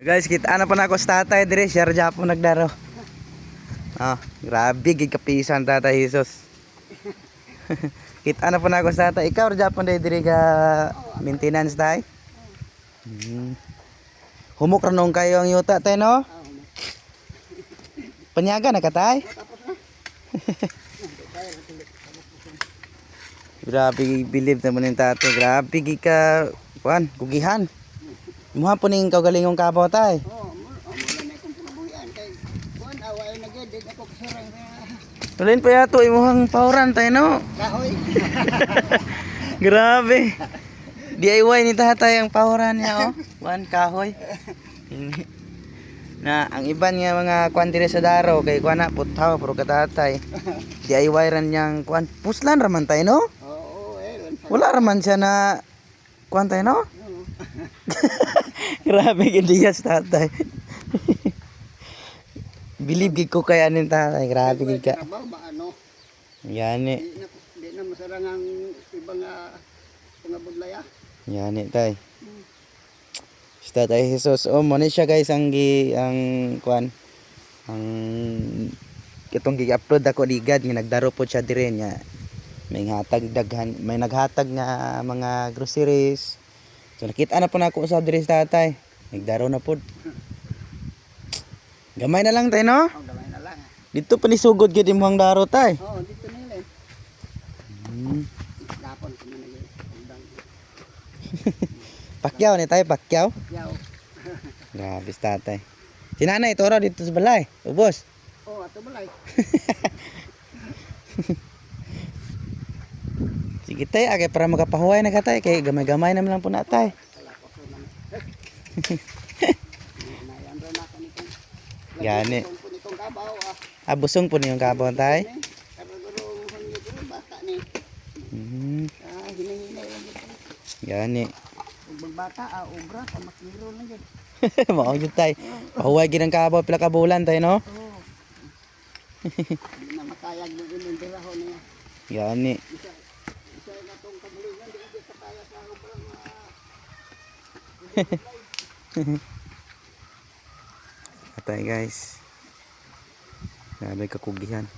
Guys, kita na pa na ako sa tatay dire, share Japon nagdaro. Ah, grabe gig kapisan tatay Jesus. Kita na pa na ako sa tatay. Ikaw Japon dire ka maintenance tay. Humok ra nung kayo ang yuta tay no? Panyaga na ka tay? Grabe believe naman yung tatay. Grabe gig ka kuan, kugihan. Muha po ning kaugalingong kabaw tay. Tulin pa yato imuhang pauran tay no. Kahoy. Grabe. DIY ni tatay ang pauran niya oh. Kuan kahoy. Na ang iban nga mga kuan dire sa daro kay kuan na putaw pero katatay. DIY ran yang kuan puslan raman tay no. Oo, Wala raman siya na kuan tay no. Grabe gid yes tatay. Believe gid ko kay anin tatay, grabe gid ka. Ano? Yani. Di na masarang ang ibang mga budlaya. Yani tay. Basta tay Jesus, oh mo ni siya guys ang kuan ang itong gi-upload ako ligad nga nagdaro po siya dire nya. May naghatag nga mga groceries. So nakita na po na ako sa dire sa tatay. Nagdaro na po. Gamay na lang tay no? Oh, gamay na lang. Dito pa ni sugod gid imong daro tay. Oo, dito nila. Dapon ko na nag-undang. Pakyaw ni tay, pakyaw. Yaw. Grabe tatay. Si nanay toro dito sa balay. Ubos. Oh, ato balay. Sige tay, agay para makapahuway na ka tay kay gamay-gamay naman lang po na tay. Gani. Busong po niyong kabaw tay. Gani. Bata, obra, pamakiro lang yan. Mao jud tay. Pahuway gid ang kabaw pila ka bulan tay no. Oo. Hindi na makayag ng inyong dirahon niya. Gani. Isa na itong kamulingan, hindi sa kaya sa obrang Atay guys. Grabe kakugihan.